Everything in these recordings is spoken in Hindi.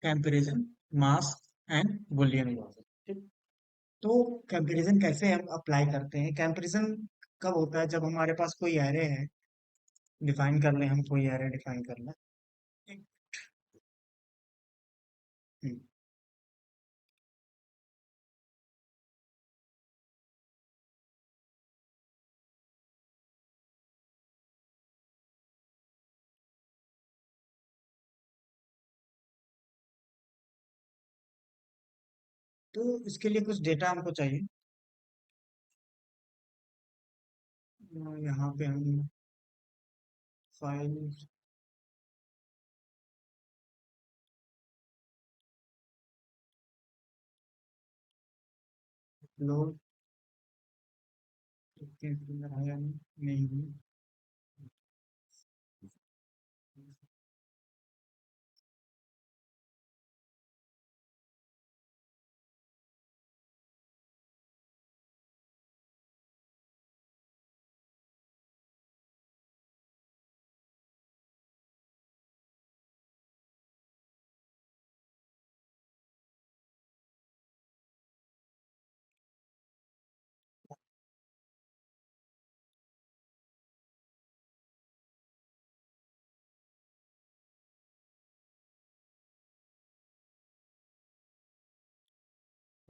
Comparison, mask and Boolean logic. ठीक। तो कंपैरिजन कैसे हम अप्लाई करते हैं? कंपैरिजन कब होता है? जब हमारे पास कोई एरे है, डिफाइन कर लें, हम कोई एरे डिफाइन कर लें। ठीक। हम्म, तो इसके लिए कुछ डेटा हमको चाहिए। यहाँ पे हम फाइल लोड के अंदर आया नहीं।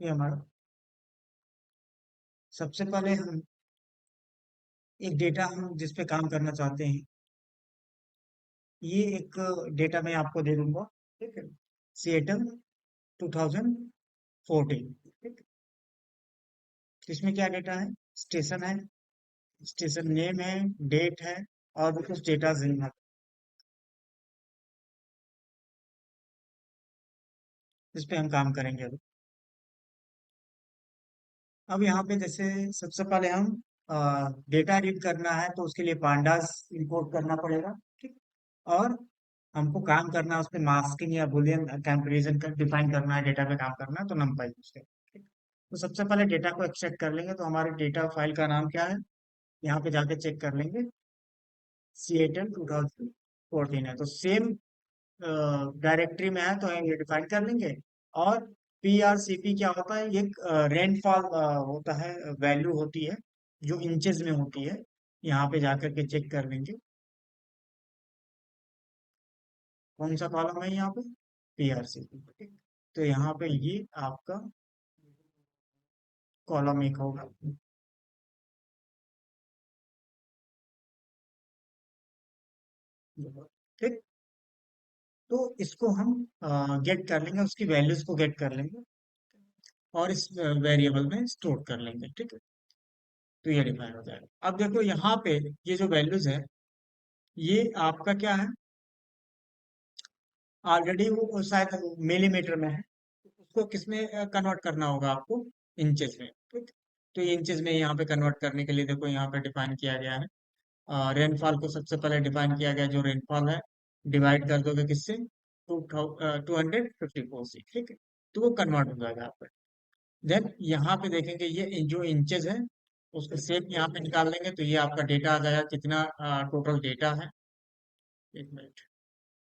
ये हमारा सबसे पहले हम एक डेटा हम जिस पे काम करना चाहते हैं, ये एक डेटा मैं आपको दे दूंगा। ठीक है। सिएटल 2014। ठीक। इसमें क्या डेटा है? स्टेशन है, स्टेशन नेम है, डेट है, और भी कुछ डेटा है। इस पे हम काम करेंगे अभी। अब यहाँ पे जैसे सबसे पहले हम डेटा रीड करना है, तो उसके लिए पांडास इंपोर्ट करना पड़ेगा। ठीक। और हमको काम करना है उस पे मास्किंग या बुलियन कंपैरिजन कर डिफाइन करना है, डेटा पे काम करना है, तो नंपाई यूज करें। ठीक। तो सबसे पहले डेटा को एक्सट्रैक्ट कर लेंगे, तो हमारे डेटा फाइल का नाम क्या है? यहाँ पे जाके चेक कर लेंगे। सिएटल 2014 है, तो सेम डायरेक्टरी में है, तो हम ये डिफाइन कर लेंगे। और PRCP क्या होता है? ये रेनफॉल होता है, वैल्यू होती है जो इंचेस में होती है। यहाँ पे जाकर के चेक कर लेंगे कौन सा कॉलम है यहाँ पे। PRCP। ठीक। तो यहाँ पे ये आपका कॉलम एक होगा। ठीक। तो इसको हम गेट कर लेंगे, उसकी वैल्यूज को गेट कर लेंगे और इस वेरिएबल में स्टोर कर लेंगे। ठीक है। तो ये डिफाइन हो जाएगा। अब देखो यहाँ पे ये जो वैल्यूज है, ये आपका क्या है? ऑलरेडी वो शायद मिलीमीटर में है, उसको किस में कन्वर्ट करना होगा आपको? इंचेस में। ठीक। तो ये इंचेस में यहाँ पे कन्वर्ट करने के लिए देखो यहाँ पे डिफाइन किया गया है। रेनफॉल को सबसे पहले डिफाइन किया गया, जो रेनफॉल है डिवाइड कर दोगे किससे? 254 से। ठीक है। तो वो कन्वर्ट हो जाएगा आपका। देन यहाँ पे देखेंगे ये जो इंचेस है, उसको सेप यहाँ पे निकाल लेंगे, तो ये आपका डेटा आ जाएगा, कितना टोटल डेटा है। एक मिनट।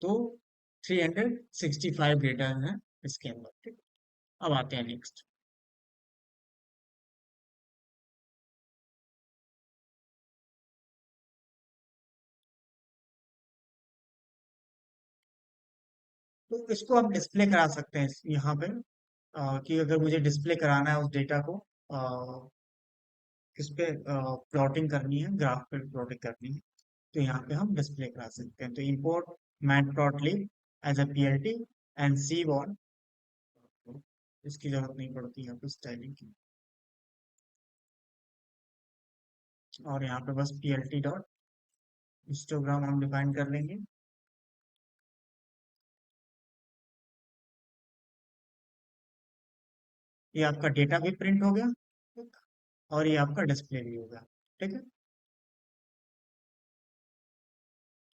तो 365 डेटा है इसके अंदर। ठीक। अब आते हैं नेक्स्ट। तो इसको आप डिस्प्ले करा सकते हैं यहाँ पे, कि अगर मुझे डिस्प्ले कराना है उस डेटा को, इस पे प्लॉटिंग करनी है, ग्राफ पे प्लॉटिंग करनी है, तो यहाँ पे हम डिस्प्ले करा सकते हैं। तो import matplotlib as a PLT and seaborn. इसकी जरूरत नहीं पड़ती यहाँ पे स्टाइलिंग की। और यहाँ पे बस PLT डॉट हिस्टोग्राम हम डिफाइन कर लेंगे। ये आपका डेटा भी प्रिंट हो गया। ठीक। और ये आपका डिस्प्ले भी होगा। ठीक है।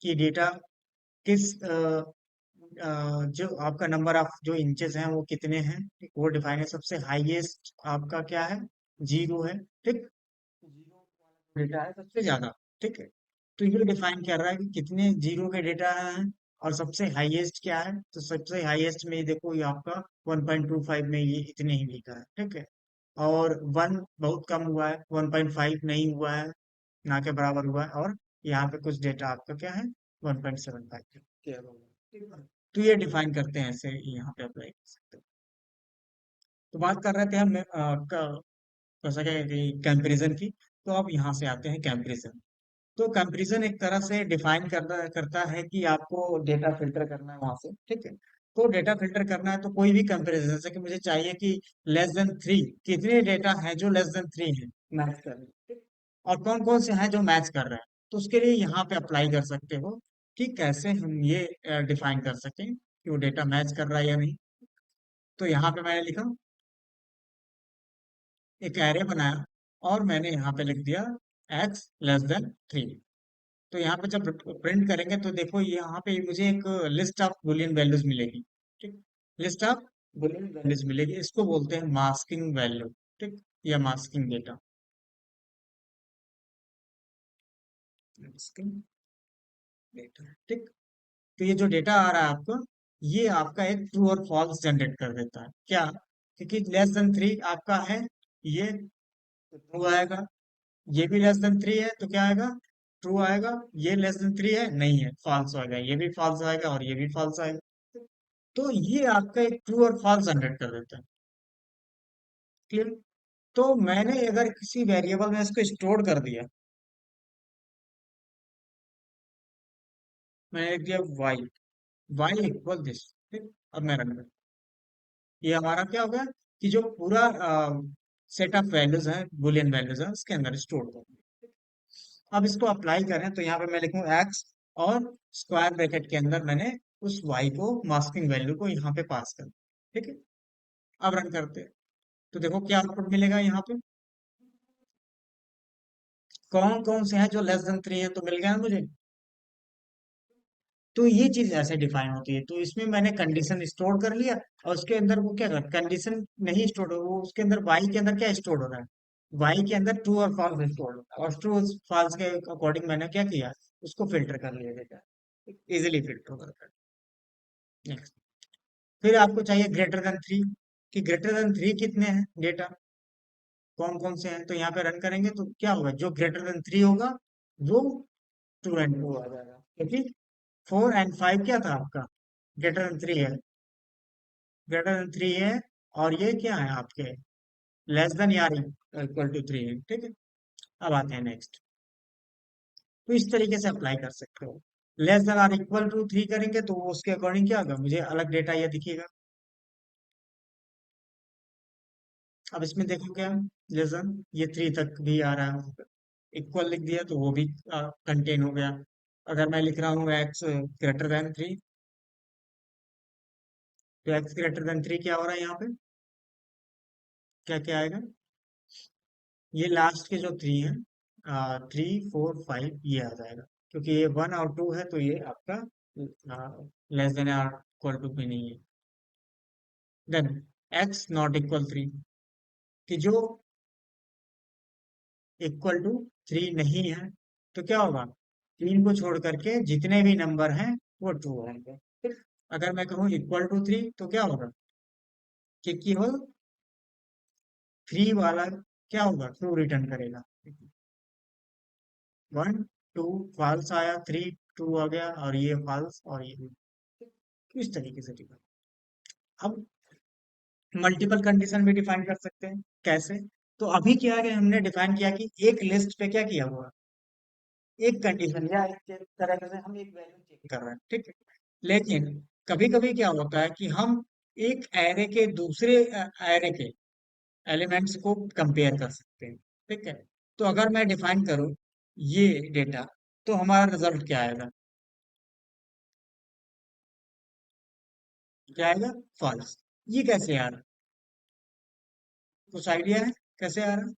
कि डेटा किस जो आपका नंबर ऑफ जो इंचेस हैं वो कितने हैं, ठीक, वो डिफाइन है। सबसे हाईएस्ट आपका क्या है? 0 है। ठीक। जीरो डेटा है सबसे ज्यादा। ठीक है। तो ये डिफाइन कर रहा है कि कितने जीरो के डेटा हैं और सबसे हाईएस्ट क्या है, तो सबसे हाईएस्ट में देखो ये आपका 1.25 में ये इतने ही लिखा है, ठीक है। और 1 बहुत कम हुआ है, 1.5 नहीं हुआ है, ना के बराबर हुआ है, और यहाँ पे कुछ डेटा आपका क्या है, 1.75 के above है, ठीक है। तो ये डिफाइन करते हैं, ऐसे यहाँ पे अप्लाई कर सकते हो। तो बात कर रहे थे हम जैसा कि कंपैरिजन की। तो अब यहाँ से आते हैं कंपैरिजन। तो कंपैरिजन एक तरह से डिफाइन करता करता है कि आपको डेटा फिल्टर करना है वहां से, ठीक है। तो डेटा फिल्टर करना है तो कोई भी कंपैरिजन, जैसे कि मुझे चाहिए कि लेस देन 3 कितने डेटा हैं जो लेस देन 3 है, मैच कर रहे हैं, ठीक? और कौन कौन से हैं जो मैच कर रहे हैं, तो उसके लिए यहाँ पे अप्लाई कर सकते हो कि कैसे हम ये डिफाइन कर सकें कि वो डेटा मैच कर रहा है या नहीं। तो यहाँ पे मैंने लिखा, एक एरे बनाया, और मैंने यहाँ पे लिख दिया x <3। तो यहाँ पे जब प्रिंट करेंगे तो देखो यहाँ पे मुझे एक लिस्ट ऑफ बुलियन वैल्यूज मिलेगी, ठीक। लिस्ट ऑफ बुलियन वैल्यूज मिलेगी, इसको बोलते हैं मास्किंग वैल्यू, ठीक, या मास्किंग डेटा, मास्किंग डेटा, ठीक। तो ये जो डेटा आ रहा है आपको, ये आपका एक ट्रू और फॉल्स जनरेट कर देता है, क्या, क्योंकि लेस देन 3 आपका है, ये ट्रू आएगा। ये भी लेस देन 3 है तो क्या आएगा, ट्रू आएगा। ये लेस देन 3 है, नहीं है, फॉल्स आएगा। ये भी फॉल्स आएगा और ये भी फॉल्स आएगा। तो ये आपका एक ट्रू और फॉल्स जनरेट कर देता है, क्लियर। तो मैंने अगर किसी वेरिएबल में इसको स्टोर कर दिया, मैंने लिख दिया वाई, वाई इक्वल दिस, ठीक। अब मैं रन कर, ये हमारा क्या होगा कि जो पूरा सेट ऑफ वैल्यूज है, बुलियन वैल्यूज है, उसके अंदर स्टोर कर दिया। अब इसको अप्लाई करें तो यहाँ पे मैं लिखूं एक्स, और स्क्वायर ब्रैकेट के अंदर मैंने उस वाई को, मास्किंग वैल्यू को यहाँ पे पास कर, ठीक है। अब रन करते हैं तो देखो क्या आउटपुट मिलेगा यहाँ पे, कौन कौन से हैं जो लेस देन 3 है, तो मिल गया ना मुझे। तो ये चीज ऐसे डिफाइन होती है। तो इसमें मैंने कंडीशन स्टोर कर लिया, और उसके अंदर वो क्या कर, कंडीशन नहीं स्टोर हो, वो उसके अंदर वाई के अंदर क्या स्टोर हो रहा है, वाई के अंदर ट्रू और फॉल्स स्टोर होता है, और ट्रू फॉल्स के अकॉर्डिंग मैंने क्या किया, उसको फिल्टर कर लिया बेटा, इजिली फिल्टर करता है। नेक्स्ट, फिर आपको चाहिए ग्रेटर देन 3, कि ग्रेटर देन 3 कितने हैं डेटा, कौन कौन से हैं। तो यहाँ पे रन करेंगे तो क्या होगा, जो ग्रेटर देन 3 होगा वो 2 and 2 आ जाएगा, क्योंकि 4 and 5 क्या था आपका, ग्रेटर देन 3 है, ग्रेटर देन 3 है। और ये क्या है आपके, लेस देन या इक्वल टू 3 है, ठीक है। अब आते हैं नेक्स्ट। तो इस तरीके से अप्लाई कर सकते हो। लेस देन और इक्वल टू 3 करेंगे तो वो उसके अकॉर्डिंग क्या होगा, मुझे अलग डेटा ये दिखेगा। अब इसमें देखो क्या, लेसन ये 3 तक भी आ रहा है, इक्वल लिख दिया तो वो भी कंटेन हो गया। अगर मैं लिख रहा हूँ x <3, तो x <3 क्या हो रहा है यहाँ पे, क्या क्या आएगा, ये लास्ट के जो 3 है, 3 4 5 ये आ जाएगा, क्योंकि ये 1 और 2 है, तो ये आपका लेस देन और इक्वल टू भी नहीं है। देन x ≠ 3, कि जो इक्वल टू 3 नहीं है, तो क्या होगा, 3 को छोड़ करके जितने भी नंबर हैं वो ट्रू होंगे, ठीक? अगर मैं कहूँ इक्वल टू 3 तो क्या होगा, कि केवल 3 वाला क्या होगा, ट्रू रिटर्न करेगा। 1 2 फॉल्स आया, 3 ट्रू आ गया, और ये फॉल्स, और ये भी। इस तरीके से डिफाइन। अब मल्टीपल कंडीशन भी डिफाइन कर सकते हैं, कैसे। तो अभी क्या है, हमने डिफाइन किया कि एक लिस्ट पे क्या किया हुआ, एक कंडीशन या एक तरह से हम एक वैल्यू चेक कर रहे हैं, ठीक है। लेकिन कभी कभी क्या होता है कि हम एक एरे के दूसरे एरे के एलिमेंट्स को कंपेयर कर सकते हैं, ठीक है। तो अगर मैं डिफाइन करूं ये डेटा, तो हमारा रिजल्ट क्या आएगा, क्या आएगा, फॉल्स। ये कैसे आ रहा है, कुछ आइडिया है कैसे आ रहा है।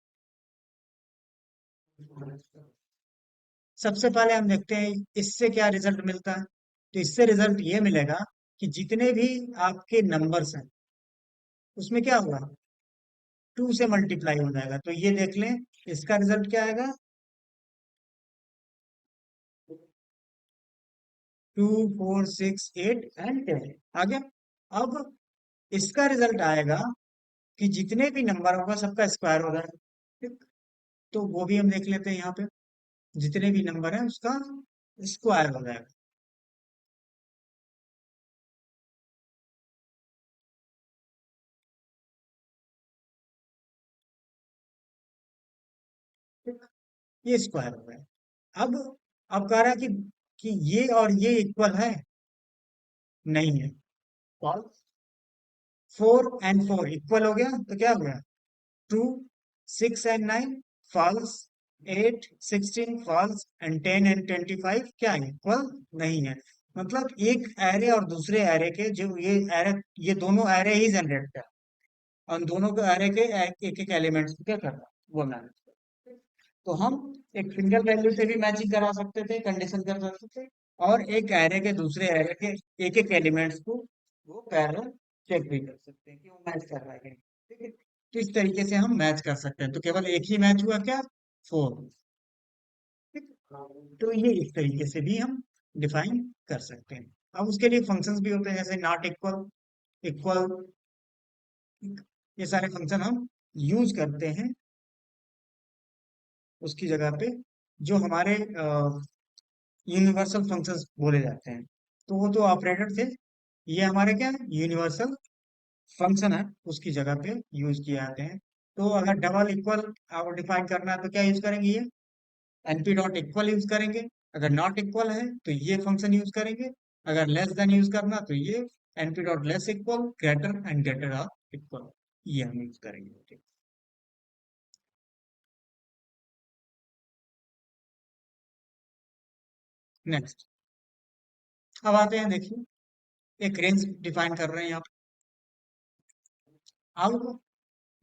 सबसे पहले हम देखते हैं इससे क्या रिजल्ट मिलता है। तो इससे रिजल्ट ये मिलेगा कि जितने भी आपके नंबर्स हैं उसमें क्या होगा, 2 से मल्टीप्लाई हो जाएगा। तो ये देख लें, इसका रिजल्ट क्या आएगा, 2 4 6 8 एंड 10 आ गया। अब इसका रिजल्ट आएगा कि जितने भी नंबर होगा सबका स्क्वायर होगा, ठीक। तो वो भी हम देख लेते हैं यहाँ पे, जितने भी नंबर है उसका स्क्वायर हो जाएगा। ठीक? ये स्क्वायर हो गया। अब कह रहा है कि ये और ये इक्वल है, नहीं है, फॉल्स। 4 and 4 इक्वल हो गया तो क्या हो गया, true. 6 and 9 false. 8 16 false and 10 and 25 क्या है, इक्वल नहीं है। मतलब एक एरे और दूसरे एरे के जो ये एरे, ये दोनों एरे ही जनरेट कर, और दोनों के एरे के एक एक एलिमेंट्स को क्या करना, वो मैनेज करना। तो हम एक सिंगल वैल्यू से भी मैचिंग करा सकते थे, कंडीशन कर सकते थे, और एक एरे के दूसरे एरे के एक एक एलिमेंट्स को वो पैरेलल चेक भी कर सकते हैं कि वो मैच कर रहा है कि नहीं। ठीक है, तो इस तरीके से हम मैच कर सकते हैं। तो केवल एक ही मैच हुआ क्या, 4। ठीक है? तो ये इस तरीके से भी हम डिफाइन कर सकते हैं। अब उसके लिए फंक्शंस भी होते हैं, जैसे नॉट इक्वल, इक्वल, ये सारे फंक्शन हम यूज करते हैं उसकी जगह पे, जो हमारे यूनिवर्सल फंक्शंस बोले जाते हैं। तो वो तो ऑपरेटर थे, ये हमारे क्या है, यूनिवर्सल फंक्शन है, उसकी जगह पे यूज किए जाते हैं। तो अगर डबल इक्वल आपको डिफाइन करना है तो क्या यूज करेंगे, ये एनपी डॉट इक्वल यूज करेंगे। अगर नॉट इक्वल है तो ये फंक्शन यूज करेंगे। अगर लेस देन यूज करना तो ये NP dot less equal, greater and greater or equal, ये हम यूज करेंगे। नेक्स्ट, अब आते हैं, देखिए एक रेंज डिफाइन कर रहे हैं यहाँ पे। अब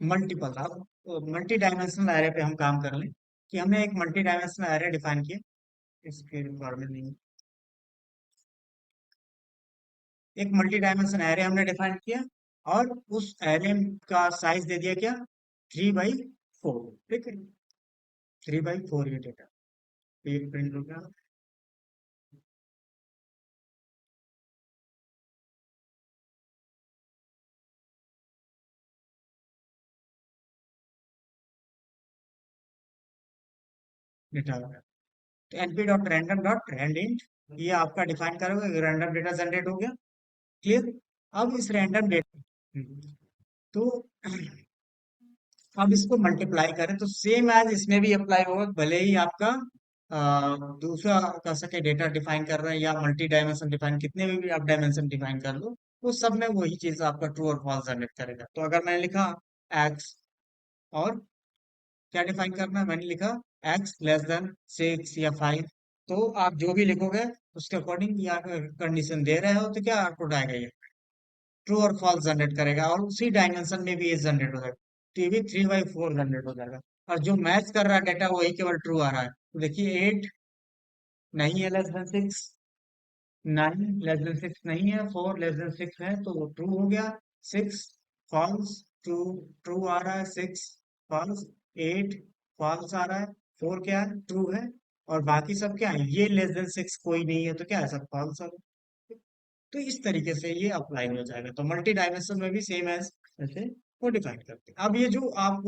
मल्टीपल, अब मल्टी डायमेंशनल एरे पे हम काम कर लें, कि हमने एक मल्टी डायमेंशनल एरे डिफाइन किया, इसके रिक्वायरमेंट नहीं है। एक मल्टी डायमेंशनल एरे हमने डिफाइन किया, और उस एरे का साइज दे दिया क्या, 3/4। ठीक है, 3/4 ये डेटा, ये प्रिंट हो गया। डेटा हो गया, तो NP dot random dot rand, ये आपका डिफाइन करोगे, रैंडम डेटा जनरेट हो गया। क्लियर। अब इस रैंडम डेटा, तो अब इसको मल्टीप्लाई करें तो सेम एज इसमें भी अप्लाई होगा, भले ही आपका दूसरा कह सके डेटा डिफाइन कर रहे हैं या मल्टी डायमेंशन डिफाइन, कितने भी आप डायमेंशन डिफाइन कर लो, वो सब में वही चीज आपका ट्रू और फॉल्स जनरेट करेगा। तो अगर मैंने लिखा एक्स, और क्या डिफाइन करना है, मैंने लिखा एक्स लेस देन 6 या 5, तो आप जो भी लिखोगे उसके अकॉर्डिंग या कंडीशन दे रहे हो तो क्या आउटपुट आएगा, ये ट्रू और फॉल्स जनरेट करेगा, और उसी डायमेंशन में भी ये जनरेट हो जाएगा। तो ये भी 3/4 जनरेट हो जाएगा, और जो मैच कर रहा है डेटा वही केवल ट्रू आ रहा है। तो देखिए 8 नहीं है लेस देन 6, 9 लेस देन 6 नहीं है, 4 लेस देन 6 है, तो वो ट्रू हो गया। 6 फॉल्स, ट्रू, ट्रू आ रहा है, 6 फॉल्स, 8 फॉल्स आ रहा है, 4 क्या है, ट्रू है, और बाकी सब क्या है, ये लेस देन 6 कोई नहीं है, तो क्या है, सब फॉल्स है। तो इस तरीके से ये अप्लाई हो जाएगा। तो मल्टी डायमेंशन में भी सेम एज ऐसे वो डिफाइन करते हैं। अब ये जो आप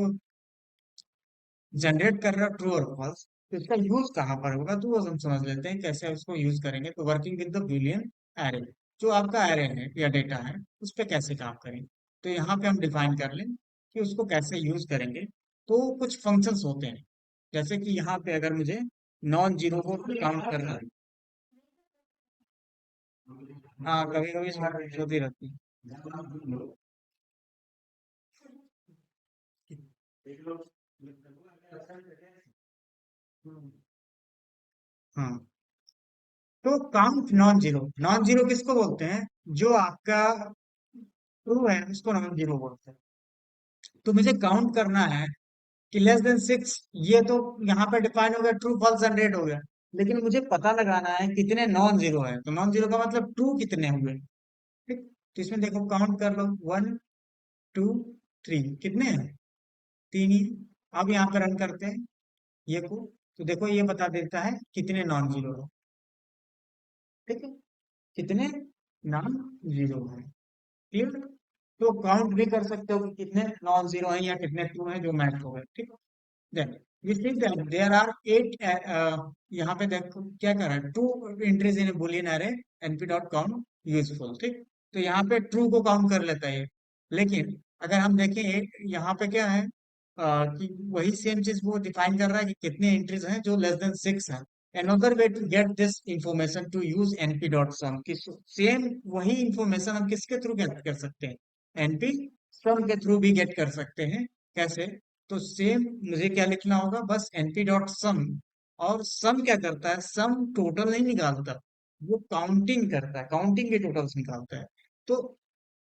जनरेट कर रहा है ट्रू और फॉल्स, तो इसका यूज कहाँ पर होगा, तो वो हम समझ लेते हैं कैसे उसको यूज करेंगे। तो working with the Boolean array, जो आपका एरे है या डेटा है, उस पर कैसे काम करेंगे, तो यहाँ पे हम डिफाइन कर लें कि उसको कैसे यूज करेंगे। तो कुछ फंक्शंस होते हैं, जैसे कि यहाँ पे अगर मुझे नॉन जीरो को काउंट करना है, हाँ कभी कभी होती रहती है। हाँ, तो count non zero, non zero किसको बोलते हैं, जो आपका ट्रू है उसको नॉन जीरो बोलते हैं। तो मुझे काउंट करना है कि लेस देन 6, ये तो यहाँ पे डिफाइन हो गया, ट्रू फॉल्स जनरेट हो गया, लेकिन मुझे पता लगाना है कितने नॉन जीरो है। तो नॉन जीरो का मतलब ट्रू कितने हुए, ठीक। तो इसमें देखो काउंट कर लो, 1 2 3, कितने हैं, 3 ही। अब यहाँ पे रन करते हैं ये को, तो देखो ये बता देता है कितने नॉन जीरो है, ठीक है। कितने नॉन जीरो है। क्लियर। तो काउंट भी कर सकते हो कि कितने नॉन जीरो हैं या कितने ट्रू हैं जो मैच हो गए। ठीक है। Then we see that there are 8, यहाँ पे देखो क्या कर रहा है, two entries in boolean array np dot count useful. ठीक। तो यहाँ पे ट्रू को काउंट कर लेता है। लेकिन अगर हम देखें यहाँ पे क्या है, कि वही सेम चीज वो डिफाइन कर रहा है कि कितने एंट्रीज हैं जो लेस देन 6 हैं। another way to get this information to use np.sum की सेम वही इंफॉर्मेशन हम किसके थ्रू गेट कर सकते हैं, np sum के थ्रू भी गेट कर सकते हैं। कैसे? तो सेम मुझे क्या लिखना होगा, बस np डॉट सम। और सम क्या करता है, सम टोटल नहीं निकालता, वो काउंटिंग करता है, काउंटिंग के टोटल्स निकालता है। तो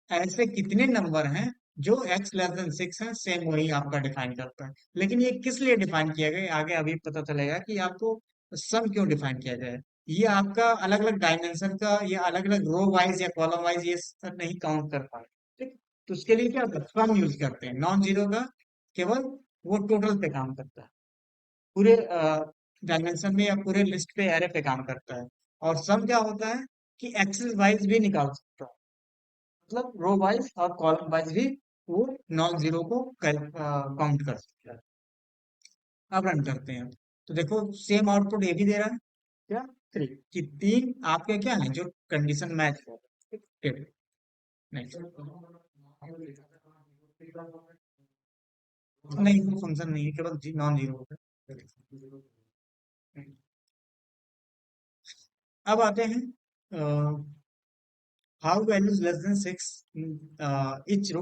ऐसे कितने नंबर हैं जो x लेस देन 6 है, सेम वही आपका डिफाइन करता है। लेकिन ये किस लिए डिफाइन किया गया, आगे अभी पता चलेगा कि आपको सम क्यों डिफाइन किया गया है। ये आपका अलग अलग डायमेंशन का या अलग अलग रो वाइज या कॉलम वाइज ये सब नहीं काउंट कर पाए। ठीक। तो उसके लिए क्या सम यूज करते हैं, नॉन जीरो का केवल वो टोटल पे काम करता है, पूरे डायमेंशन में या पूरे लिस्ट पे एरे पे काम करता है। और सम क्या होता है कि एक्सेस वाइज भी निकाल सकता है, मतलब रो वाइज और कॉलम वाइज भी वो नॉन जीरो को काउंट कर सकता है। अब रन करते हैं। तो देखो सेम आउटपुट ये भी दे रहा है, क्या, 3 कि 3 आपके क्या है जो कंडीशन मैच हो। ठीक। नेक्स्ट। नहीं फंक्शन नहीं है, केवल नॉन जीरो होता है। अब आते हैं how values less than 6 each row.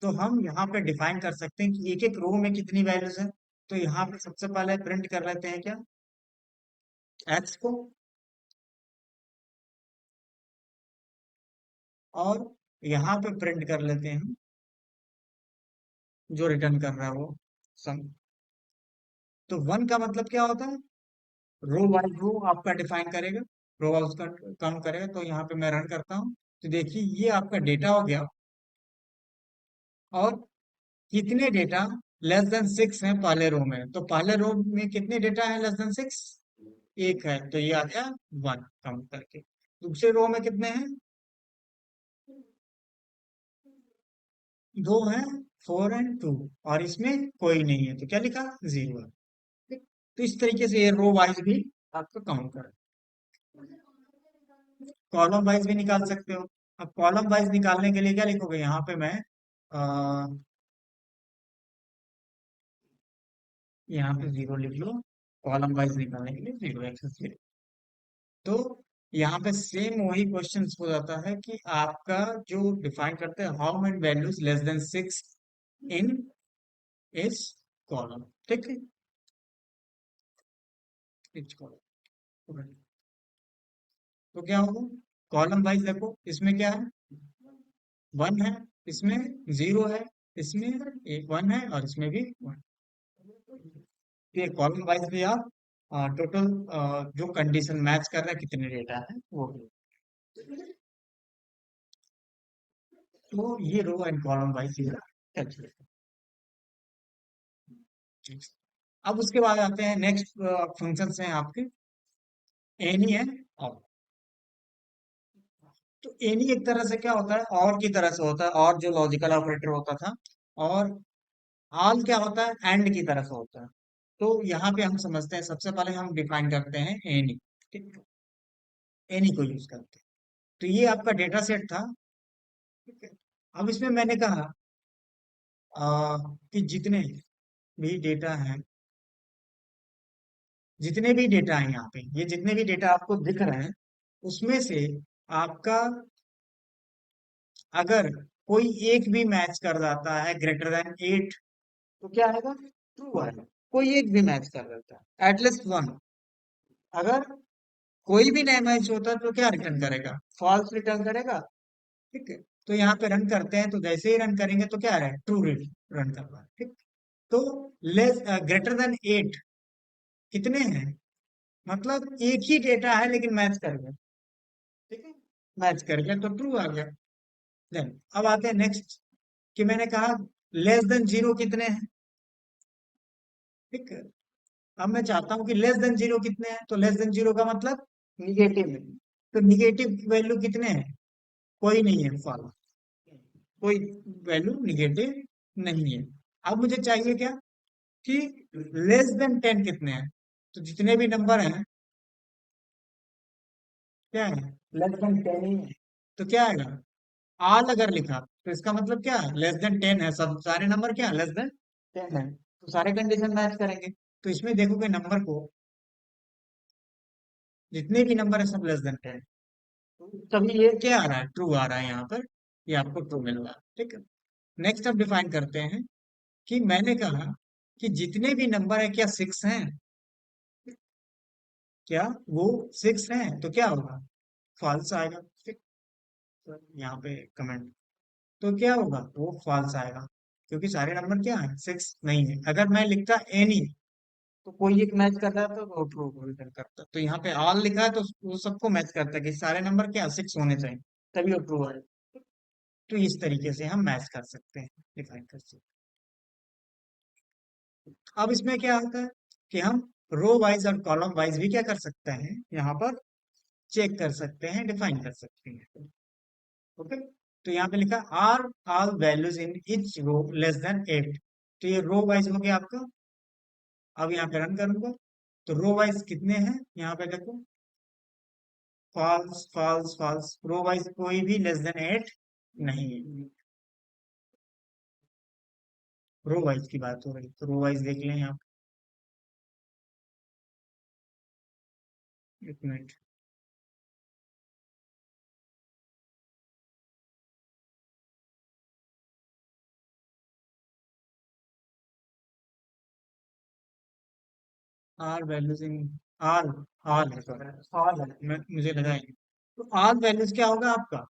तो हम यहाँ पे डिफाइन कर सकते हैं कि एक एक रो में कितनी वैल्यूज है। तो यहाँ पे सबसे पहले प्रिंट कर लेते हैं क्या, एक्स को। और यहाँ पे प्रिंट कर लेते हैं जो रिटर्न कर रहा है वो सम। तो वन का मतलब क्या होता है, रो बाई रो आपका डिफाइन करेगा, रो वाइज का काउंट करेगा। तो यहाँ पे मैं रन करता हूँ। तो देखिए ये आपका डेटा हो गया। और कितने डेटा लेस देन 6 है पहले रो में, तो पहले रो में कितने डेटा है लेस देन 6, एक है, तो ये आ गया 1 काउंट करके। दूसरे रो में कितने हैं, दो हैं, 4 एंड 2। और इसमें कोई नहीं है तो क्या लिखा, 0 है। ठीक? तो इस तरीके से ये रो वाइज भी आपका काउंट करें। कॉलम वाइज भी निकाल सकते हो। अब कॉलम वाइज निकालने के लिए क्या लिखोगे, यहाँ पे मैं आ, यहाँ पे 0 लिख लो। कॉलम वाइज निकालने के लिए 0 एक्सेस 0। तो यहाँ पे सेम वही क्वेश्चन हो जाता है कि आपका जो डिफाइन करते हैं how many values less than 6 इन इस कॉलम। ठीक है, इस कॉलम। तो क्या होगा, कॉलम वाइज देखो इसमें क्या है, 1 है, इसमें 0 है, इसमें एक 1 है और इसमें भी 1। ये कॉलम वाइज भी आप टोटल जो कंडीशन मैच कर रहा है कितने डेटा है वो भी। तो ये row and column wise calculate. अब उसके बाद आते हैं नेक्स्ट फंक्शंस हैं आपके, एनी है और। तो एनी एक तरह से क्या होता है, और की तरह से होता है, और जो लॉजिकल ऑपरेटर होता था। और ऑल क्या होता है, एंड की तरह से होता है। तो यहाँ पे हम समझते हैं, सबसे पहले हम डिफाइन करते हैं एनी। ठीक। एनी को यूज करते हैं। तो ये आपका डेटा सेट था। ठीक है। अब इसमें मैंने कहा कि जितने भी डेटा हैं, जितने भी डेटा हैं यहाँ पे, ये जितने भी डेटा आपको दिख रहे हैं उसमें से आपका अगर कोई एक भी मैच कर जाता है ग्रेटर देन 8, तो क्या आएगा, ट्रू आएगा। कोई एक भी मैच कर देता है एटलीस्ट वन। अगर कोई भी नया मैच होता है तो क्या रिटर्न करेगा, फॉल्स रिटर्न करेगा। ठीक है। तो यहाँ पे रन करते हैं, तो जैसे ही रन करेंगे तो क्या आ रहा है, ट्रू रन कर रहा है। ठीक। तो लेस ग्रेटर देन 8 कितने हैं, मतलब एक ही डेटा है लेकिन मैच कर गया। ठीक है, मैच कर गया तो ट्रू आ गया। देन अब आते हैं नेक्स्ट, कि मैंने कहा लेस देन 0 कितने हैं। ठीक है। अब मैं चाहता हूं कि लेस देन 0 कितने हैं, तो लेस देन 0 का मतलब निगेटिव है। तो निगेटिव वैल्यू कितने हैं? कोई नहीं है, फॉल्स। कोई वैल्यू निगेटिव नहीं है। अब मुझे चाहिए क्या, कि लेस देन 10 कितने हैं। तो जितने भी नंबर हैं, क्या है, लेस देन 10 ही है। तो क्या आएगा, ऑल अगर लिखा तो इसका मतलब क्या है, लेस देन 10 है, सब सारे नंबर क्या है, लेस देन 10 है, तो सारे कंडीशन मैच करेंगे। तो इसमें देखोगे नंबर को, जितने भी नंबर है सब लेस देन 10, तभी ये क्या आ रहा है, ट्रू आ रहा है यहाँ पर, ये आपको ट्रू मिल रहा है। ठीक है। नेक्स्ट अब डिफाइन करते हैं कि मैंने कहा कि जितने भी नंबर है क्या 6 हैं, क्या वो 6 हैं, तो क्या होगा, फॉल्स आएगा। ठीक। तो यहाँ पे कमेंट, तो क्या होगा, वो फॉल्स आएगा, क्योंकि सारे नंबर क्या है, 6 नहीं है। अगर मैं लिखता एनी, तो कोई एक मैच कर रहा था तो वो ट्रू को रिटर्न करता। तो यहाँ पे ऑल लिखा है तो वो सबको मैच करता है कि सारे नंबर क्या 6 होने चाहिए, तभी वो ट्रू है। तो इस तरीके से हम मैच कर सकते हैं, डिफाइन कर सकते हैं। अब इसमें क्या होता है कि हम रो वाइज और कॉलम वाइज भी क्या कर सकते हैं, यहाँ पर चेक कर सकते हैं, डिफाइन कर सकते हैं। ओके। तो यहाँ पे लिखा are all values in each row less than 8। तो ये रो वाइज हो गया आपका। अब यहाँ पे रन करूंगा, तो रो वाइज कितने हैं, यहाँ पे देखो, false false false, row wise कोई भी लेस देन 8 नहीं है। रो वाइज की बात हो रही, तो रो वाइज देख लें यहाँ पे, एक minute. Are values in, are, all है, सॉरी, ऑल है, मुझे लगा ही। तो आर वैल्यूज क्या होगा आपका,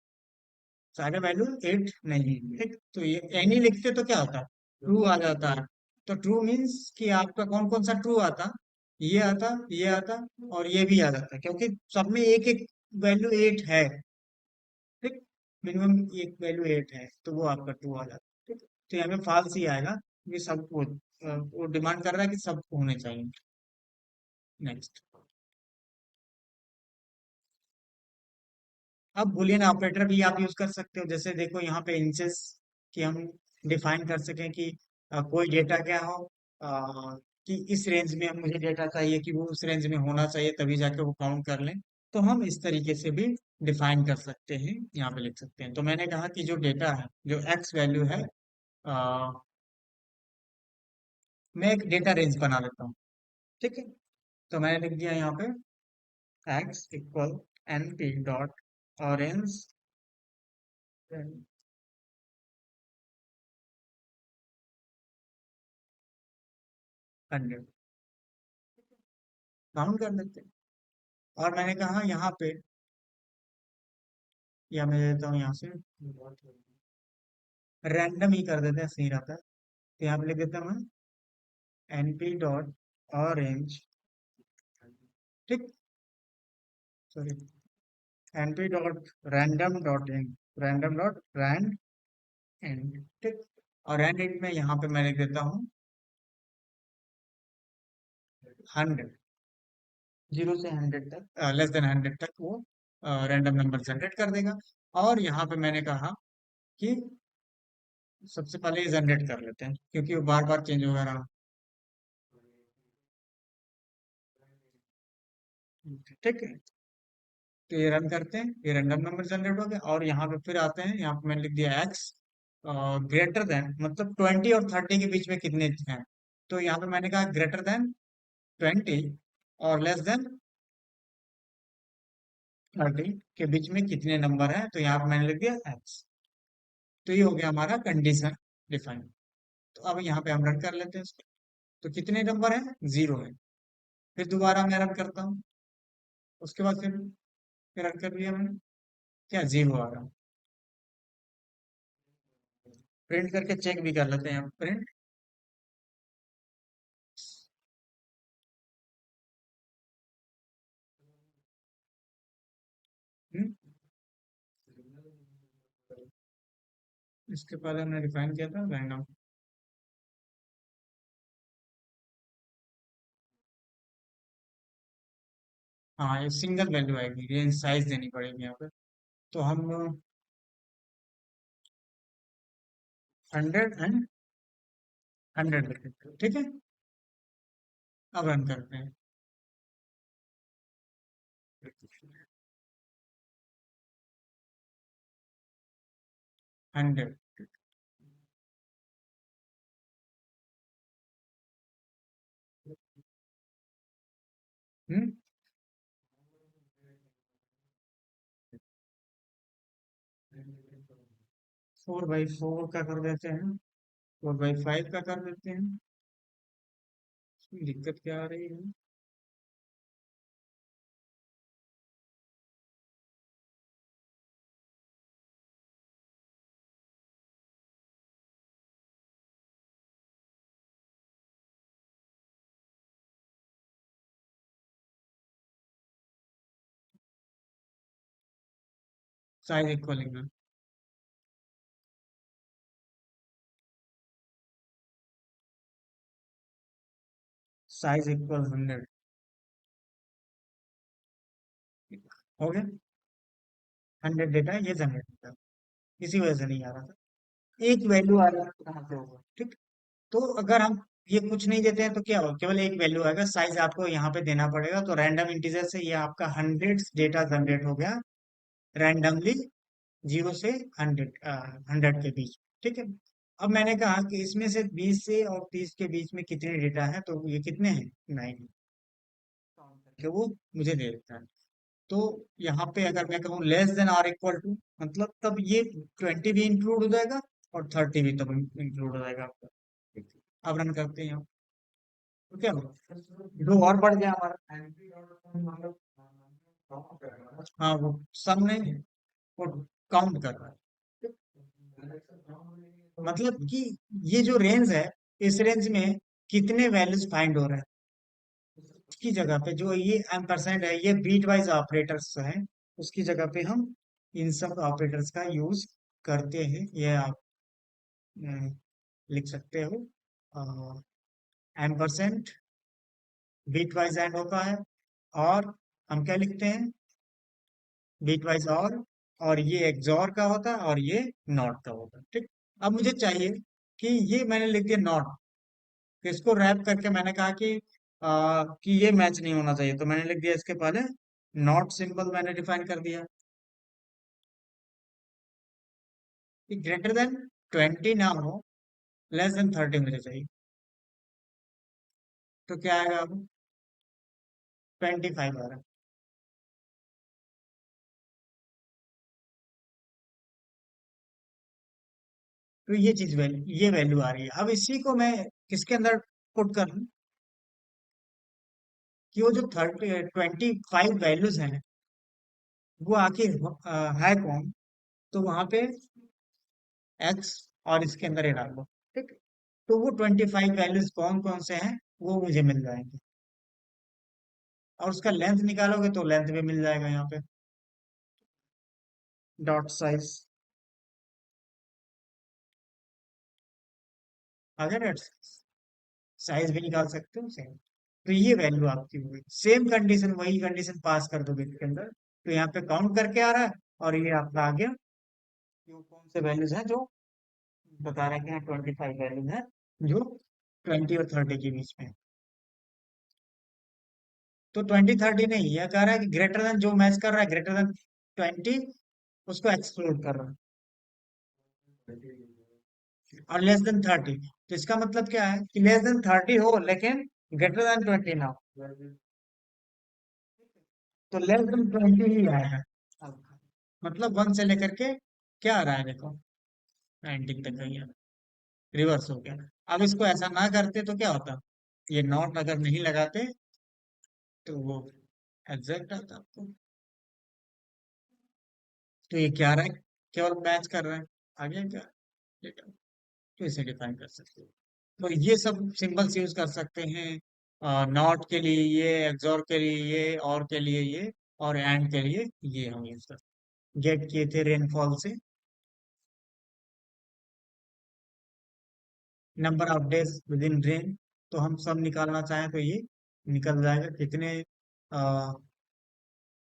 सारे वैल्यू 8 नहीं है। ठीक। तो ये एनी लिखते तो क्या होता है, ट्रू आ जाता है। तो ट्रू मीन्स कि आपका कौन कौन सा ट्रू आता, ये आता, ये आता, और ये भी आ जाता है, क्योंकि सब में एक एक वैल्यू 8 है। ठीक। मिनिमम एक वैल्यू 8 है, तो वो आपका ट्रू आ जाता है। ठीक। तो यहाँ पे फॉल्स ही आएगा, क्योंकि सब वो डिमांड कर रहा है कि सबको होने चाहिए। नेक्स्ट। अब बुलियन ऑपरेटर भी आप यूज कर सकते हो, जैसे देखो यहाँ पे इंचेस की हम डिफाइन कर सकें कि कोई डेटा क्या हो, कि इस रेंज में मुझे डेटा चाहिए, कि वो उस रेंज में होना चाहिए, तभी जाके वो काउंट कर लें। तो हम इस तरीके से भी डिफाइन कर सकते हैं, यहाँ पे लिख सकते हैं। तो मैंने कहा कि जो डेटा है, जो एक्स वैल्यू है, अ, मैं एक डेटा रेंज बना लेता हूँ। ठीक है। तो मैंने लिख दिया यहाँ पे x equal n p dot arange 100 count कर लेते हैं। और मैंने कहा यहाँ पे, या मैं देता हूँ यहाँ से, रैंडम ही कर देते हैं, सही रहता है। तो यहाँ पे लिख देता हूँ मैं np डॉट ऑरेंज। ठीक। Sorry, np dot random dot in, random dot rand and. ठीक। और रैंड एंड में यहाँ पे मैं लिख देता हूँ 100, 0 से 100 तक, लेस देन 100 तक वो रैंडम नंबर जनरेट कर देगा। और यहाँ पे मैंने कहा कि सबसे पहले जनरेट कर लेते हैं, क्योंकि वो बार बार चेंज होगा रहा। ठीक है। तो ये रन करते हैं, ये रैंडम नंबर जनरेट हो गया। और यहाँ पे फिर आते हैं, यहाँ पे मैंने लिख दिया एक्स ग्रेटर देन, मतलब 20 और 30 के बीच में कितने हैं। तो यहाँ पे मैंने कहा ग्रेटर देन 20 और लेस देन 30 के बीच में कितने नंबर हैं। तो यहाँ पे मैंने लिख दिया एक्स। तो ये हो गया हमारा कंडीशन डिफाइन। तो अब यहाँ पे हम रन कर लेते हैं इसको। तो कितने नंबर हैं, 0 है। फिर दोबारा मैं रन करता हूँ, उसके बाद फिर रन कर लिया मैंने, क्या 0 आ रहा है। प्रिंट करके चेक भी कर लेते हैं, प्रिंट। इसके पहले हमने डिफाइन किया था रैंडम। हाँ, ये सिंगल वैल्यू आएगी, रेंज साइज देनी पड़ेगी यहाँ पे। तो हम 100 एंड 100 लिख देते हैं, ठीक है। अब रन करते हैं। 100। 4/4 का कर देते हैं, 4/5 का कर देते हैं। इसमें दिक्कत क्या आ रही है? साइज इक्वल है, साइज इक्वल 100 हो गया। 100 डेटा ये जनरेट होगा, इसी वजह से नहीं आ रहा था। एक वैल्यू आ रहा है तो कहाँ से होगा, ठीक। तो अगर हम ये कुछ नहीं देते हैं तो क्या होगा, केवल एक वैल्यू आएगा, साइज आपको यहाँ पे देना पड़ेगा। तो रैंडम इंटीजर से ये आपका 100 डेटा जनरेट हो गया रैंडमली, 0 से 100 के बीच, ठीक है। अब मैंने कहा कि इसमें से 20 से और 30 के बीच में कितने डेटा है, तो ये कितने हैं, 9, कि वो मुझे दे देता है। तो यहाँ पे अगर मैं कहूँ लेस देन और इक्वल टू, मतलब तब ये 20 भी इंक्लूड हो जाएगा और 30 भी तब इंक्लूड हो जाएगा आपका। अब रन करते हैं, तो क्या होगा, दो और बढ़ गया हमारा। हाँ, वो सम नहीं, वो काउंट कर रहा है। मतलब कि ये जो रेंज है, इस रेंज में कितने वैल्यूज फाइंड हो रहे हैं, उसकी जगह पे जो ये एम्परसेंड है, ये बीट वाइज ऑपरेटर्स हैं, उसकी जगह पे हम इन सब ऑपरेटर्स का यूज करते हैं। ये आप लिख सकते हो, एम्परसेंड बीट वाइज एंड होता है, और हम क्या लिखते हैं, बीट वाइज और ये एक्सॉर का होता है और ये नॉट का होता है, ठीक। अब मुझे चाहिए कि ये मैंने लिख दिया नॉट, तो इसको रैप करके मैंने कहा कि ये मैच नहीं होना चाहिए, तो मैंने लिख दिया इसके पहले नॉट सिंबल मैंने डिफाइन कर दिया कि ग्रेटर देन 20 ना हो, लेस देन 30 मुझे चाहिए। तो क्या आएगा अब, 25 आ रहा है। तो ये चीज वैल्यू, ये वैल्यू आ रही है। अब इसी को मैं किसके अंदर पुट कर लूं, कि वो जो 25 वैल्यूज हैं, वो आखिर है कौन। तो वहां पे एक्स और इसके अंदर ये डाल दो, ठीक है। तो वो 25 वैल्यूज कौन कौन से हैं, वो मुझे मिल जाएंगे। और उसका लेंथ निकालोगे तो लेंथ भी मिल जाएगा यहाँ पे, डॉट साइज अगर साइज भी निकाल सकते हो सेम। तो ये वैल्यू आपकी हुई, सेम कंडीशन, वही कंडीशन पास कर दोगे इसके अंदर, तो यहाँ पे काउंट करके आ रहा है। और ये आपका आ गया कि वो कौन से वैल्यूज हैं जो बता रहे हैं कि हाँ 25 वैल्यूज हैं जो 20 और 30 के बीच में है। तो 20 30 नहीं, यह कह रहा है कि ग्रेटर देन जो मैच कर रहा है, ग्रेटर देन 20 उसको एक्सक्लूड कर रहा है, और लेस देन 30। तो इसका मतलब क्या है कि लेस देन 30 हो लेकिन ग्रेटर देन 20 ना हो। तो लेस देन 20 ही आएगा। अब मतलब 1 से लेकर के क्या आ रहा है देखो, 19 तक गई है, रिवर्स हो गया। अब इसको ऐसा ना करते तो क्या होता, ये नॉट अगर नहीं लगाते तो वो एग्जैक्ट आता आपको। तो ये क्या रहा है, केवल मैच कर रहा है, आगे क्या डेटा, तो इसे डिफाइन कर सकते हो। तो ये सब सिंबल्स यूज कर सकते हैं, नॉट के लिए ये, एक्सॉर के लिए ये, और के लिए ये, और एंड के लिए ये हम यूज कर, गेट किए थे रेनफॉल से, number of days with in rain. तो हम सब निकालना चाहें तो ये निकल जाएगा, कितने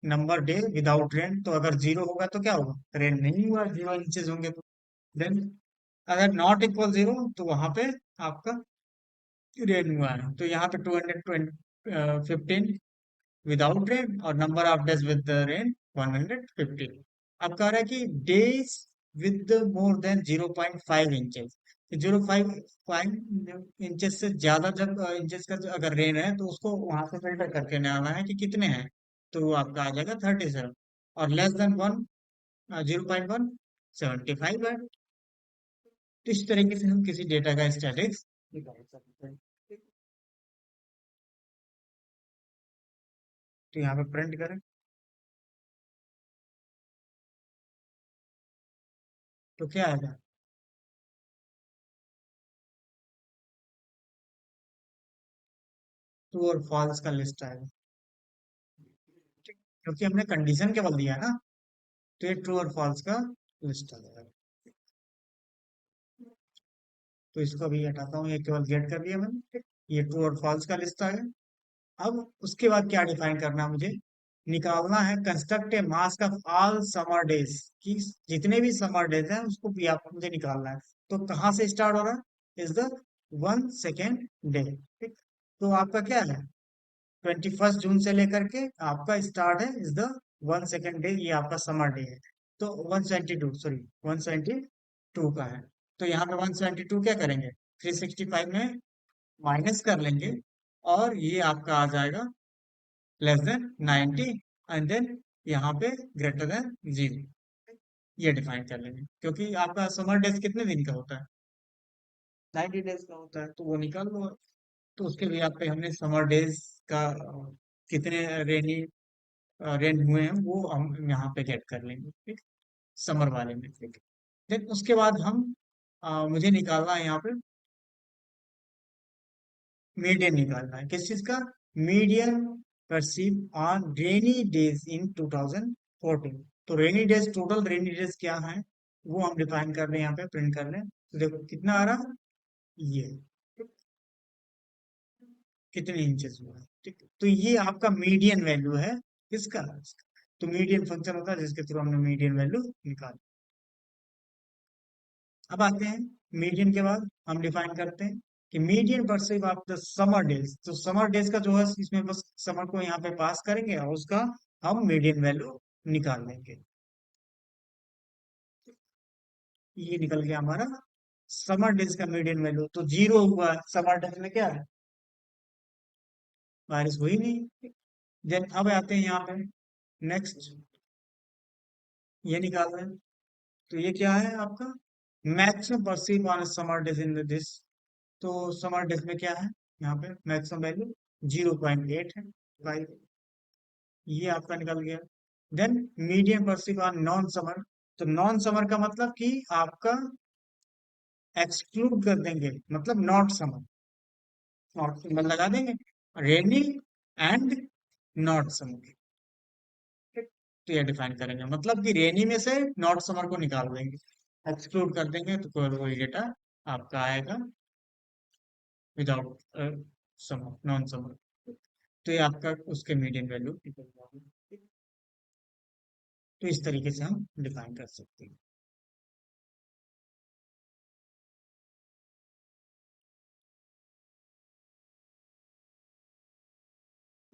नंबर डे विदाउट रेन, तो अगर जीरो होगा तो क्या होगा, रेन नहीं हुआ, 0 इंचेस होंगे तो। देन अगर नॉट इक्वल जीरो तो वहां पे आपका रेन हुआ है, तो यहाँ पे 215 विदाउट रेन, और number of days with the rain 115। अब कह रहा है कि days with more than 0.5 inches, 0.5 inches से ज्यादा जब इंचेस का अगर रेन है तो उसको वहां से फिल्टर करके निकालना है कि कितने हैं, तो वो आपका आ जाएगा 37। और लेस देन 0.1 75 है। तो इस तरीके से हम किसी डेटा का स्टैटिक्स निकाल सकते हैं। ठीक। तो यहाँ पे प्रिंट करें तो क्या आएगा, ट्रू और फॉल्स का लिस्ट आएगा। ठीक। क्योंकि हमने कंडीशन केवल दिया है ना, तो ये ट्रू और फॉल्स का लिस्ट आ जाएगा। तो इसको अभी हटाता हूँ, ये केवल गेट कर दिया मैंने। ठीक। ये ट्रू और फॉल्स का लिस्ट आ गया। अब उसके बाद क्या डिफाइन करना है मुझे, निकालना है construct A mask of all summer days, कि जितने भी समर डेज हैं उसको भी आपको मुझे निकालना है। तो कहाँ से स्टार्ट हो रहा है, इज द 1 सेकेंड डे। ठीक। तो आपका क्या है, 21 जून से लेकर के आपका स्टार्ट है, इज द 1 सेकेंड डे, ये आपका समर डे है। तो 172, सॉरी, 172 का है। तो यहाँ पे 172 क्या करेंगे, 365 में माइनस कर लेंगे, और ये आपका आ जाएगा लेस देन 90, एंड देन यहाँ पे ग्रेटर देन 0। ये डिफाइन कर लेंगे, क्योंकि आपका समर डेज कितने दिन का होता है, 90 डेज का होता है, तो वो निकाल लो। तो उसके लिए आप पे हमने समर डेज का कितने रेनी रेन हुए हैं वो हम यहाँ पे गेट कर लेंगे। ठीक। समर वाले में, ठीक। देन उसके बाद हम मुझे निकालना है यहाँ पे मीडियन, निकालना है किस चीज का, median perceive on rainy days in 2014। तो rainy days, total rainy days क्या है वो हम डिफाइन कर रहे हैं, यहाँ पे प्रिंट कर लें, तो देखो कितना आ रहा है, ये कितने इंचेस हुआ है। ठीक है? तो ये आपका मीडियन वैल्यू है किसका, तो मीडियन फंक्शन होता है जिसके थ्रू हमने मीडियन वैल्यू निकाली। अब आते हैं मीडियन के बाद हम डिफाइन करते हैं कि median perceive of the summer days. तो समर डेज का जो है इसमें बस समर को यहाँ पे पास करेंगे और उसका हम मीडियन वैल्यू निकाल लेंगे। ये निकल गया हमारा समर डेज का मीडियन वैल्यू। तो 0 हुआ समर डेज में, क्या है, बारिश हुई नहीं। देन अब आते हैं यहाँ पे नेक्स्ट, ये निकाल रहे हैं। तो ये क्या है आपका maximum perceive on summer days in this. तो समर डेज में क्या है, यहाँ पे मैक्सिमम वैल्यू 0.8 है, 5। ये आपका निकल गया। Then medium perceive on non summer. तो नॉन समर का मतलब कि आपका एक्सक्लूड कर देंगे, मतलब नॉट समर, नॉट समर लगा देंगे, रेनी एंड नॉट समर। तो ये डिफाइन करेंगे, मतलब कि रेनी में से नॉट समर को निकाल देंगे, एक्सक्लूड कर देंगे, तो कोई वही डेटा आपका आएगा विदाउट समर, नॉन समर। तो ये आपका उसके मीडियन वैल्यू निकल जाएगी। तो इस तरीके से हम डिफाइन कर सकते हैं।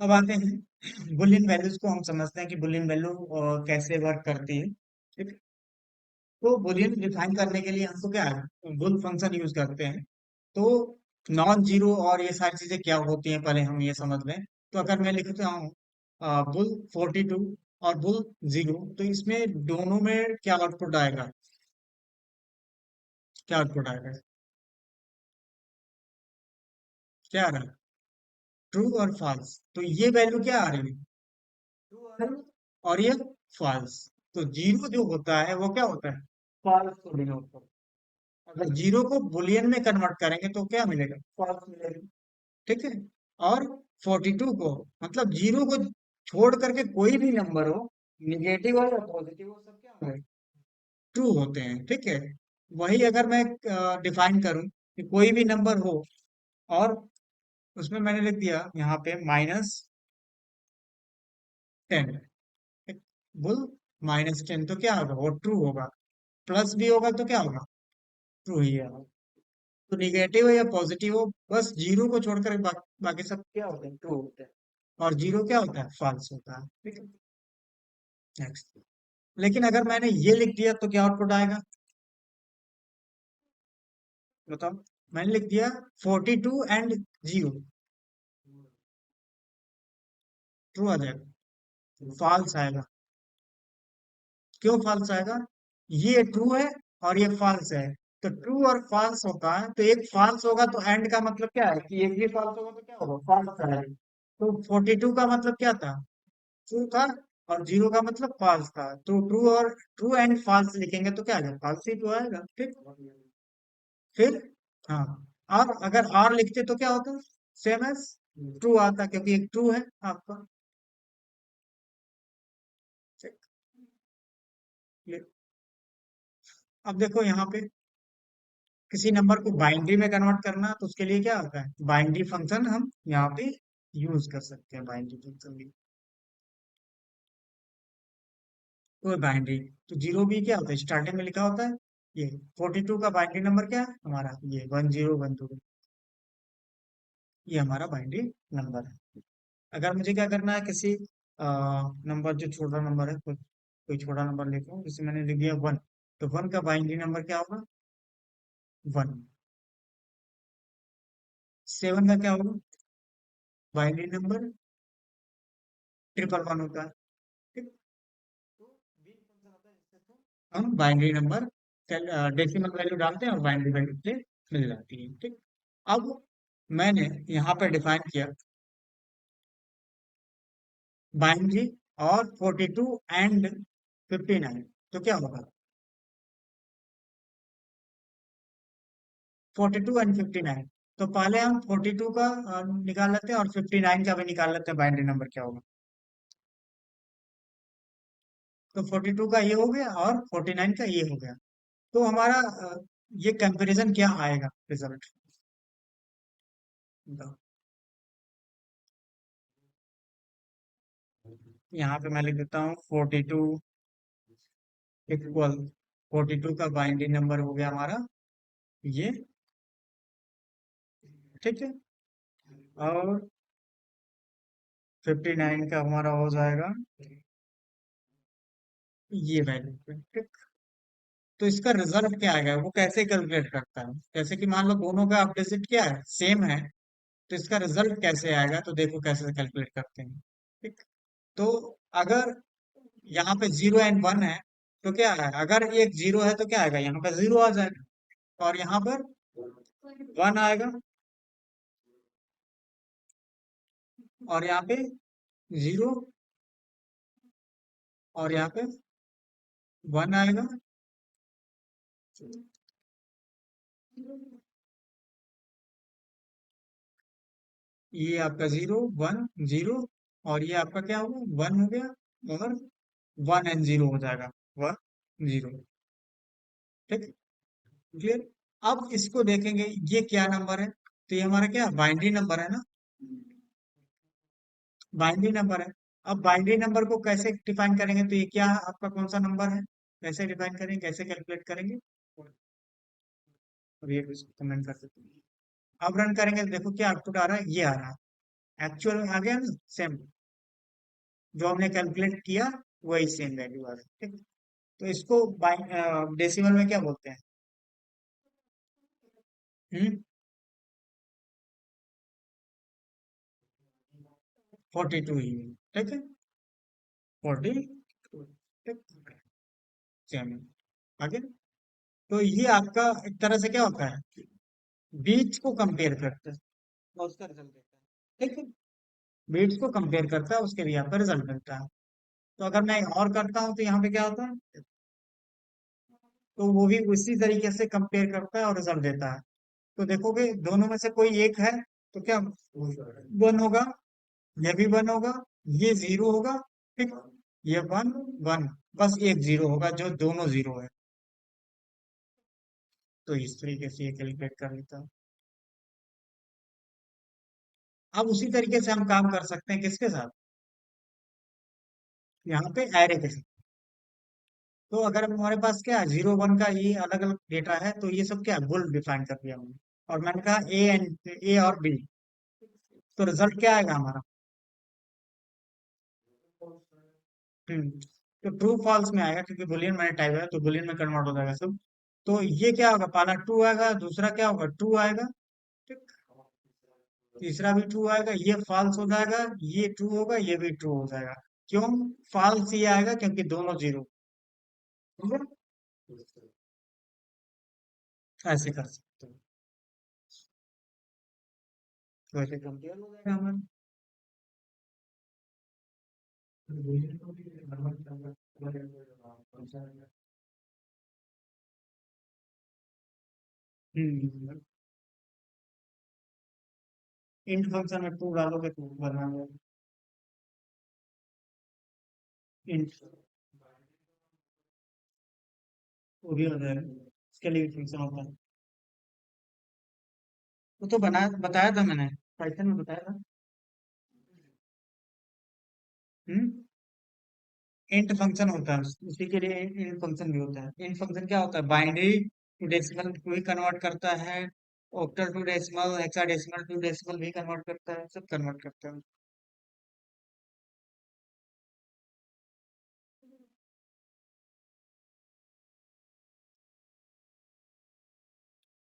अब आते हैं बुलियन वैल्यूज को, हम समझते हैं कि बुलियन वैल्यू कैसे वर्क करती है। ठीक है? तो बुलियन डिफाइन करने के लिए हमको क्या है, बुल फंक्शन यूज करते हैं। तो नॉन जीरो और ये सारी चीजें क्या होती हैं पहले हम ये समझ लें। तो अगर मैं लिखता हूँ बुल 42 और बुल 0, तो इसमें दोनों में क्या आउटपुट आएगा, क्या आउटपुट आएगा, क्या आ रहा है, ट्रू और फॉल्स। तो ये वैल्यू क्या आ रही है, ट्रू और ये फॉल्स। तो जीरो जो होता है वो क्या होता है, फॉल्स को डिनोट करता है। अगर जीरो को बुलियन में कन्वर्ट करेंगे तो क्या मिलेगा, फॉल्स मिलेगा। ठीक है। और 42 को, मतलब जीरो को छोड़ करके कोई भी नंबर हो, निगेटिव हो या पॉजिटिव हो, सब क्या है, ट्रू होते हैं। ठीक है। वही अगर मैं डिफाइन करूं कि कोई भी नंबर हो, और उसमें मैंने लिख दिया यहाँ पे -10, बुल -10 तो क्या होगा, वो ट्रू होगा। प्लस भी होगा तो क्या होगा, ट्रू ही है। तो निगेटिव हो या पॉजिटिव हो, बस जीरो को छोड़कर बाकी सब क्या होते हैं, ट्रू होते हैं। और जीरो क्या होता है, फॉल्स होता है। ठीक है, नेक्स्ट। लेकिन अगर मैंने ये लिख दिया तो क्या आउटपुट आएगा, बताओ। मैंने लिख दिया 42 एंड 0, ट्रू आ जाएगा, फॉल्स आएगा। क्यों फॉल्स आएगा, ये ट्रू है और ये फॉल्स है। तो ट्रू और फॉल्स होता है, तो एक फॉल्स होगा तो एंड का मतलब क्या है कि एक भी फॉल्स होगा तो क्या होगा, फॉल्स आएगा। तो 42 का मतलब क्या था, ट्रू था। और 0 का मतलब फॉल्स था। तो ट्रू और ट्रू एंड फॉल्स लिखेंगे तो क्या आएगा, फॉल्स ही तो आएगा। ठीक, फिर हाँ, और अगर और लिखते तो क्या होता, सेम एज ट्रू आता, क्योंकि एक ट्रू है आपका। ठीक, ये- अब देखो यहाँ पे किसी नंबर को बाइनरी में कन्वर्ट करना, तो उसके लिए क्या होता है, बाइनरी फंक्शन हम यहाँ पे यूज कर सकते हैं, बाइनरी फंक्शन भी। कोई बाइनरी, तो 0 भी क्या होता है, स्टार्टिंग में लिखा होता है। ये 42 का बाइनरी नंबर क्या है हमारा, ये 1012, ये हमारा बाइनरी नंबर है। अगर मुझे क्या करना है, किसी नंबर जो छोटा नंबर है, कोई छोटा नंबर लेता हूँ, जैसे मैंने लिख दिया 1, तो 1 का बाइनरी नंबर क्या होगा, 1। 7 का क्या होगा, बाइनरी नंबर 111 होता है। ठीक, तो बीच फंक्शन होता है जिससे तो हम बाइनरी नंबर डेसिमल वैल्यू डालते हैं और बाइनरी वैल्यू से मिल जाती है। ठीक, अब मैंने यहाँ पर डिफाइन किया बाइनरी और 42 एंड 59, तो क्या होगा, 42 एंड 59। तो पहले हम 42 का निकाल लेते हैं और 59 का भी निकाल लेते हैं, बाइनरी नंबर क्या होगा। तो 42 का ये हो गया और 49 का ये हो गया। तो हमारा ये कंपैरिजन क्या आएगा रिजल्ट, यहाँ पे मैं लिख देता हूँ 42 इक्वल 42 का बाइनरी नंबर हो गया हमारा ये। ठीक है, और 59 का हमारा हो जाएगा ये वैल्यू। ठीक, तो इसका रिजल्ट क्या आएगा, वो कैसे कैलकुलेट करता है, जैसे कि मान लो दोनों का डिजिट क्या है, सेम है। तो इसका रिजल्ट कैसे आएगा, तो देखो कैसे कैलकुलेट करते हैं। ठीक, तो अगर यहाँ पे 0 एंड 1 है, तो क्या है, अगर एक 0 है तो क्या आएगा, यहाँ पे 0 आ जाएगा। और यहाँ पर 1 आएगा, और यहाँ पे 0, और यहाँ पे 1 आएगा। ये आपका 0 1 0, और ये आपका क्या होगा, 1 हो गया, और 1 एंड 0 हो जाएगा, 1 0। ठीक, क्लियर। अब इसको देखेंगे, ये क्या नंबर है, तो ये हमारा क्या बाइनरी नंबर है ना, बाइनरी नंबर है। अब बाइनरी नंबर को कैसे डिफाइन करेंगे, तो ये क्या आपका कौन सा नंबर है, कैसे डिफाइन करेंगे, कैसे कैलकुलेट करेंगे। अब ये कमेंट कर सकते हैं। अब रन करेंगे तो देखो क्या आउटपुट आ रहा है, ये आ रहा है, एक्चुअल में आ गया ना सेम, जो हमने कैलकुलेट किया वही सेम वैल्यू आ रहा है। ठीक, तो इसको डेसिमल में क्या बोलते हैं, 42 ही है। ठीक है, 42, सेम आगे। तो ये आपका एक तरह से क्या होता है, बीच को कंपेयर करता है और उसका रिजल्ट देता है। ठीक है, बीट्स को कंपेयर करता है, उसके लिए आपका रिजल्ट मिलता है। तो अगर मैं और करता हूँ तो यहाँ पे क्या होता है, तो वो भी उसी तरीके से कंपेयर करता है और रिजल्ट देता है। तो देखोगे दोनों में से कोई एक है तो क्या 1 होगा, ये भी 1 होगा, ये 0 होगा। ठीक, ये 1 1, बस एक 0 होगा जो दोनों 0 है। तो इस तरीके से ये कैलकुलेट कर लेता है। अब उसी तरीके से हम काम कर सकते हैं किसके साथ, यहाँ पे एरे के साथ। तो अगर हमारे पास क्या 0 1 का ये अलग अलग डेटा है, तो ये सब क्या बुल डिफाइन कर दिया हमने। और मैंने कहा ए और बी, तो रिजल्ट क्या आएगा हमारा। हम्म तो ट्रू फॉल्स में आएगा, क्योंकि बुलियन मैंने टाइप है तो बुलियन में कन्वर्ट हो जाएगा सब। तो ये क्या होगा, पहला ट्रू आएगा, दूसरा क्या होगा, ट्रू आएगा। ठीक। तीसरा भी ट्रू आएगा, ये फॉल्स हो जाएगा, ये ट्रू होगा, ये भी ट्रू हो जाएगा। क्यों फॉल्स ये आएगा, क्योंकि दोनों जीरो। ठीक है। ऐसे कर सकते हैं। तो ऐसे कंपेयर हो जाएगा हमारा। हम्म इंट फंक्शन में टू डालोगे तो बना इंट, वो भी हो जाएगा। इसके लिए फंक्शन होता है। वो तो बना बताया था मैंने, पाइथन में बताया था। हम्म इंट फंक्शन होता है, उसी के लिए इंट फंक्शन भी होता है। इंट फंक्शन क्या होता है, बाइनरी टू डेसिमल को भी कन्वर्ट करता है, octal to decimal, hexadecimal to decimal भी कन्वर्ट करता है, सब कन्वर्ट करता है।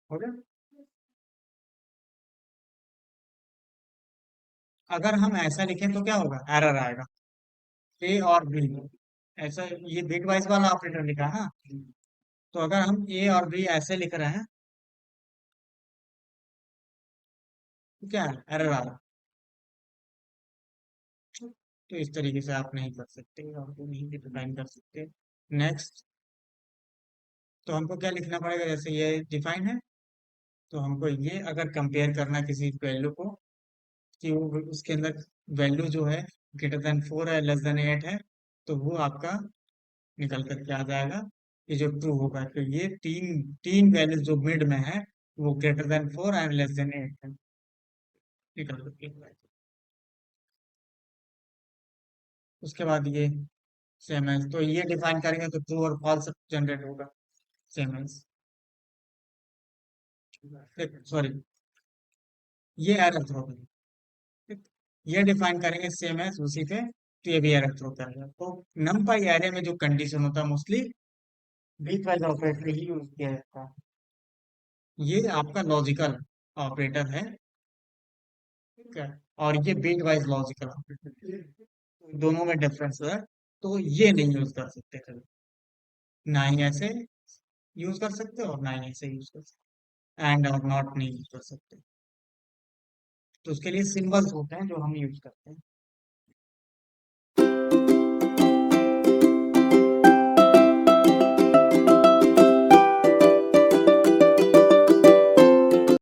हो गया। अगर हम ऐसा लिखें तो क्या होगा, एरर आएगा। ए और बी, ऐसा ये बिट वाइज वाला ऑपरेटर लिखा है ना। तो अगर हम ए और बी ऐसे लिख रहे हैं, तो क्या है, एरर आ रहा है। तो इस तरीके से आप नहीं कर सकते, आपको नहीं डिफाइन कर सकते। नेक्स्ट, तो हमको क्या लिखना पड़ेगा, जैसे ये डिफाइन है, तो हमको ये अगर कंपेयर करना किसी वैल्यू को, कि वो उसके अंदर वैल्यू जो है ग्रेटर देन 4 है, लेस देन 8 है, तो वो आपका निकल करके आ जाएगा। ये जो ट्रू होगा, तो ये तीन तीन वैल्यूज जो मिड में है, वो greater than 4 and less than 8 है, निकल करके आएगा। उसके बाद ये सेम एज, तो ये डिफाइन करेंगे तो ट्रू और फॉल्स जनरेट होगा। सेम एज, सॉरी, ये एरर थ्रो करेंगे। ठीक। ये डिफाइन करेंगे सेम एज उसी पे, तो ये भी एरर थ्रो करेगा। तो नमपाई एरे में जो कंडीशन होता है मोस्टली बिट वाइज ऑपरेटर ही यूज किया जाता है। ये आपका लॉजिकल ऑपरेटर है। ठीक है। और ये बिट वाइज लॉजिकल ऑपरेटर, दोनों में डिफरेंस है। तो ये नहीं यूज कर सकते कभी, ना ही ऐसे यूज कर सकते और ना ही ऐसे यूज कर सकते, एंड और नॉट नहीं यूज कर सकते। तो उसके लिए सिंबल्स होते हैं जो हम यूज करते हैं।